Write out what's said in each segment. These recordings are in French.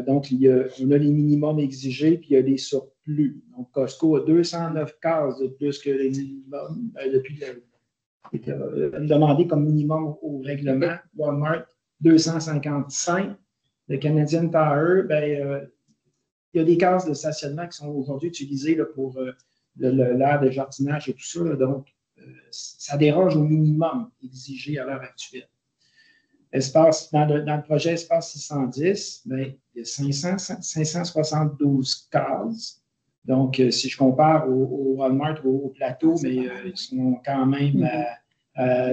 Donc, on a les minimums exigés, puis il y a les surplus. Donc, Costco a 209 cases de plus que les minimums depuis demandé comme minimum au règlement. Walmart, 255. Le Canadian Tire, il y a des cases de stationnement qui sont aujourd'hui utilisées là, pour l'aire de jardinage et tout ça. Là, donc, ça déroge au minimum exigé à l'heure actuelle. Dans le projet Espace 610, il y a 572 cases. Donc, si je compare au Walmart ou au Plateau, mais ils sont quand même à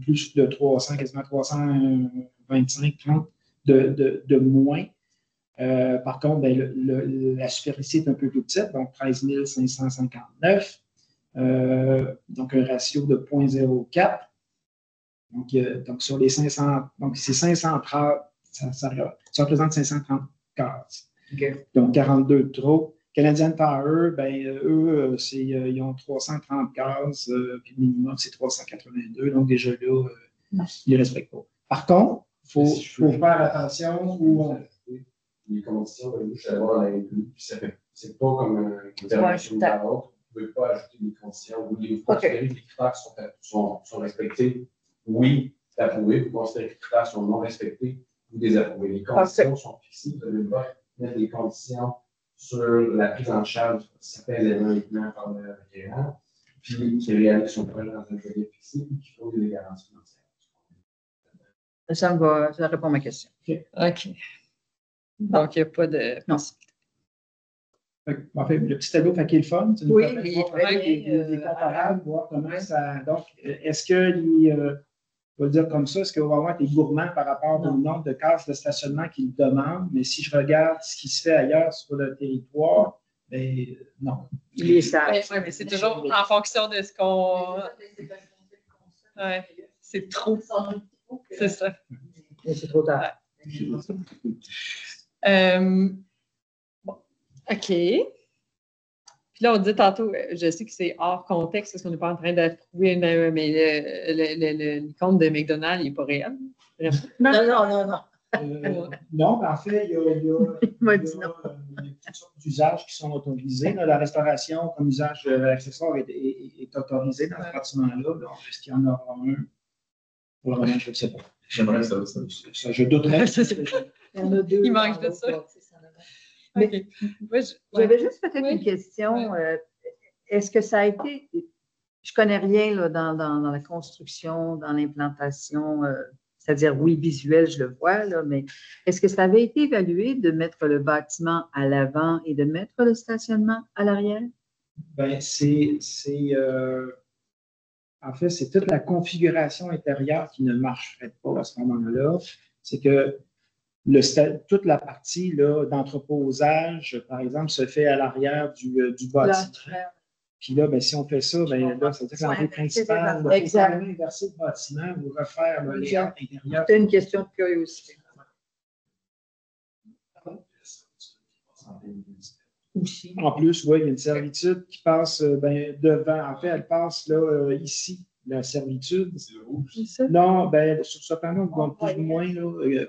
plus de 300, quasiment 325, 30 de moins. Par contre, la superficie est un peu plus petite, donc 13 559. Donc, un ratio de 0,04. Donc, sur les 500, donc c'est 530, ça représente 530 cases. Okay. Donc, 42 de trop. Canadian Tire, eux, ils ont 330 cases, puis le minimum, c'est 382. Donc, déjà là, ils ne respectent pas. Par contre, il faut faire attention où on. Les conditions, je suis allé voir la NQ, puis c'est pas comme une intervention de l'autre. Vous ne pouvez pas ajouter des conditions. Vous voulez considérer que les critères sont respectés. Oui, c'est approuvé. Vous considérez que les critères sont non respectés. Vous désapprouvez. Les conditions sont fixées. Vous n'avez pas mettre des conditions sur la prise en charge de certains éléments évidemment par le requérant, puis qui réalise son projet dans un délai fixé, puis qui faut des garanties financières. Ça répond à ma question. OK. Donc, il n'y a pas de. Non. En fait, le petit tableau fait qu'il est le fun. Tu nous oui, permets de voir les comparables, voir comment ça. Donc, est-ce que on va dire comme ça, est-ce que Walmart est gourmand par rapport au nombre de cases de stationnement qu'il demande? Mais si je regarde ce qui se fait ailleurs sur le territoire, non. Il est sage. Oui, mais c'est toujours en fonction de ce qu'on. Oui, c'est trop. C'est ça. Mais c'est trop tard. Bon. OK. Puis là, on dit tantôt, je sais que c'est hors contexte parce qu'on n'est pas en train d'approuver, mais le compte de McDonald's, il n'est pas réel. Non. Non, en fait, il y a toutes sortes d'usages qui sont autorisés. Là, la restauration comme usage accessoire est autorisée dans ce bâtiment-là. Donc, est-ce qu'il y en aura un? Pour le moment, je ne sais pas. J'aimerais ça. Je douterais. Il y en a deux. Il manque de ça. Mais, j'avais juste peut-être une question. Est-ce que ça a été. Je ne connais rien là, dans la construction, dans l'implantation, c'est-à-dire, oui, visuel, je le vois, là, mais est-ce que ça avait été évalué de mettre le bâtiment à l'avant et de mettre le stationnement à l'arrière? En fait, c'est toute la configuration intérieure qui ne marcherait pas à ce moment-là. C'est que toute la partie d'entreposage, par exemple, se fait à l'arrière du bâtiment. Puis là, si on fait ça, ça veut dire que l'entrée principale, il faut inverser le bâtiment ou refaire le layout intérieur. C'est une question de curiosité. En plus, oui, il y a une servitude qui passe devant. En fait, elle passe là, ici, la servitude. C'est rouge. Non, sur ce panneau, on voit plus ou moins, là,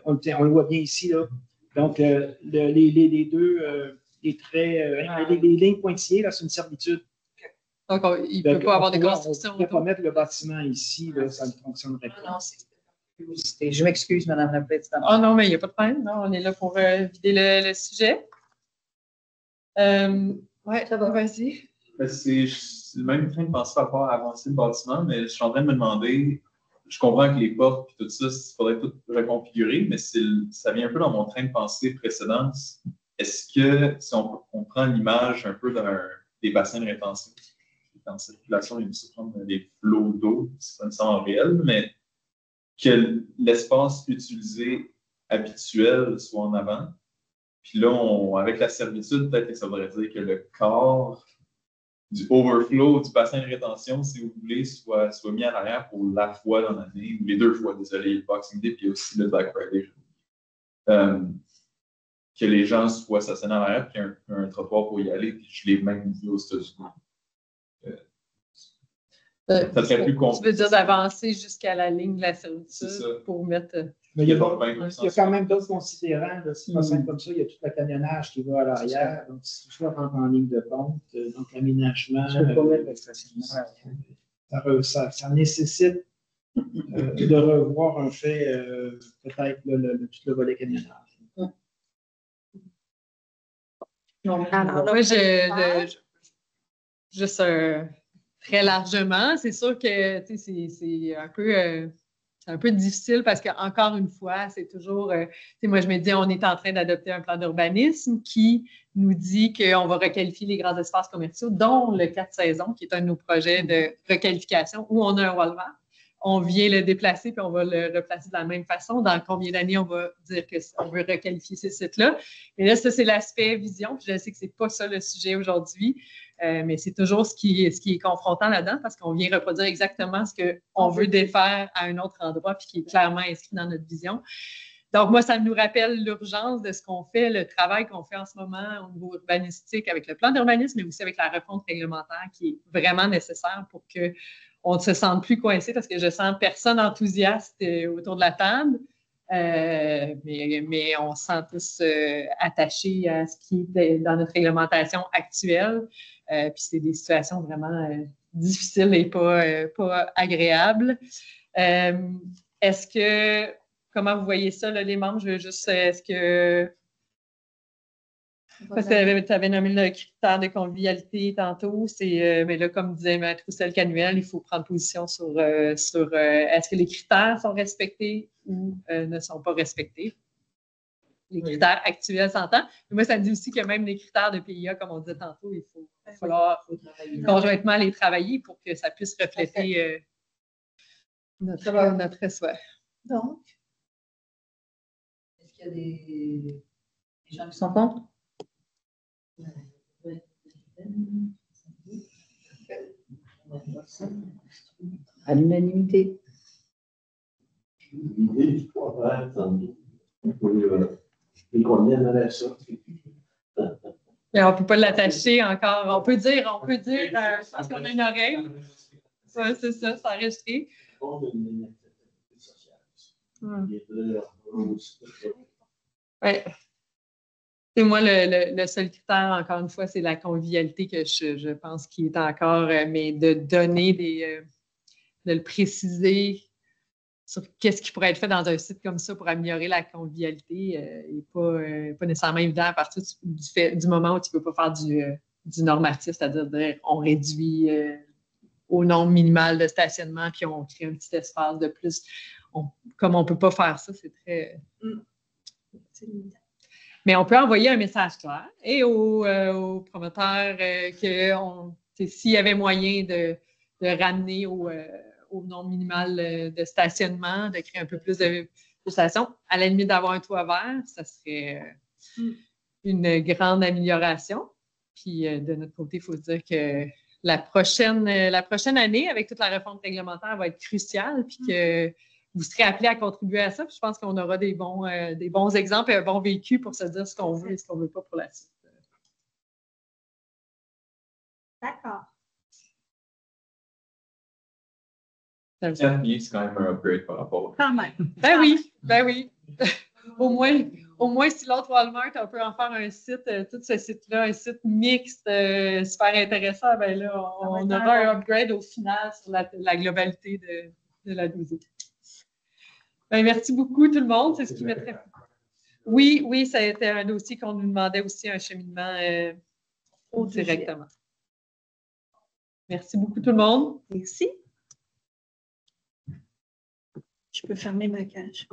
on le voit bien ici. Là. Donc, les deux, les traits, les lignes pointillées, c'est une servitude. Donc, il ne peut pas avoir de construction. On ne peut pas mettre le bâtiment ici, là, ça ne fonctionnerait pas. Non, c'est curiosité. Je m'excuse, Mme la Présidente. Oh non, mais il n'y a pas de problème. Non, on est là pour vider le sujet. Oui, ça va, vas-y. C'est le même train de penser par rapport à avancer le bâtiment, mais je suis en train de me demander, je comprends que les portes et tout ça, il faudrait tout reconfigurer, mais ça vient un peu dans mon train de pensée précédent. Est-ce que, si on prend l'image un peu des bassins de rétention, dans cette circulation, il se prendre des flots d'eau, ça me semble réel, mais que l'espace utilisé habituel soit en avant. Puis là, avec la servitude, peut-être que ça voudrait dire que le corps du overflow du bassin de rétention, si vous voulez, soit mis à l'arrière pour la fois dans l'année, ou les deux fois, désolé, le Boxing Day, puis aussi le Black Friday. Que les gens soient stationnés à l'arrière, puis un trottoir pour y aller, puis je l'ai même vu aux États-Unis. Ça serait plus compliqué. Tu veux dire d'avancer jusqu'à la ligne de la servitude pour mettre. Mais il y a quand même d'autres considérants. C'est pas simple comme ça. Il y a tout le camionnage qui va à l'arrière. Donc, tout ça rentre en ligne de compte. Donc, l'aménagement. Ça nécessite de revoir un fait, peut-être tout le volet camionnage. Moi, juste très largement, c'est sûr que c'est un peu difficile parce qu'encore une fois, c'est toujours, moi je me dis, on est en train d'adopter un plan d'urbanisme qui nous dit qu'on va requalifier les grands espaces commerciaux, dont le 4 saisons, qui est un de nos projets de requalification où on a un Walmart. On vient le déplacer puis on va le replacer de la même façon. Dans combien d'années on va dire qu'on veut requalifier ces sites-là? Mais là, ça, c'est l'aspect vision. Puis je sais que c'est pas ça le sujet aujourd'hui, mais c'est toujours ce qui est confrontant là-dedans parce qu'on vient reproduire exactement ce qu'on veut défaire à un autre endroit puis qui est clairement inscrit dans notre vision. Donc, moi, ça nous rappelle l'urgence de ce qu'on fait, le travail qu'on fait en ce moment au niveau urbanistique avec le plan d'urbanisme, mais aussi avec la refonte réglementaire qui est vraiment nécessaire pour qu'on ne se sente plus coincé parce que je sens personne enthousiaste autour de la table, mais on se sent tous attachés à ce qui est dans notre réglementation actuelle. Puis c'est des situations vraiment difficiles et pas agréables. Comment vous voyez ça, là, les membres? Je veux juste, est-ce que... Parce que tu avais nommé le critère de convivialité tantôt, mais là, comme disait Maître Roussel-Canuel, il faut prendre position sur est-ce que les critères sont respectés ou ne sont pas respectés. Les critères actuels s'entendent. Mais moi, ça me dit aussi que même les critères de PIA, comme on disait tantôt, il va falloir conjointement les travailler pour que ça puisse refléter notre souhait. Donc, est-ce qu'il y a des gens qui sont contre? À l'unanimité. L'idée du 3 verres, qu'on aimerait ça. Mais on ne peut pas l'attacher encore. On peut dire parce qu'on a une oreille. Ouais, c'est ça, c'est enregistré. Ouais. Et moi, le seul critère, encore une fois, c'est la convivialité que je pense qui est encore, mais de donner de le préciser sur qu'est-ce qui pourrait être fait dans un site comme ça pour améliorer la convivialité n'est pas nécessairement évident à partir du moment où tu ne peux pas faire du normatif, c'est-à-dire on réduit au nombre minimal de stationnement puis on crée un petit espace de plus. Comme on ne peut pas faire ça, c'est très... Mais on peut envoyer un message clair et aux promoteurs que s'il y avait moyen de ramener au nombre minimal de stationnement, de créer un peu plus de stations, à la limite d'avoir un toit vert, ça serait une grande amélioration. Puis de notre côté, il faut dire que la prochaine année, avec toute la réforme réglementaire, va être cruciale, puis que vous serez appelés à contribuer à ça. Puis je pense qu'on aura des bons exemples et un bon vécu pour se dire ce qu'on veut et ce qu'on ne veut pas pour la suite. D'accord. C'est quand même un upgrade par rapport au... Quand même. Ben oui. Au moins, si l'autre Walmart, on peut en faire un site, tout ce site-là, un site mixte, super intéressant, ben là, on aura un upgrade au final sur la globalité de la dosée. Ben, merci beaucoup tout le monde. C'est ce qui mettrait. Oui, ça a été un dossier qu'on nous demandait aussi un cheminement directement. Merci beaucoup tout le monde. Merci. Je peux fermer ma cage.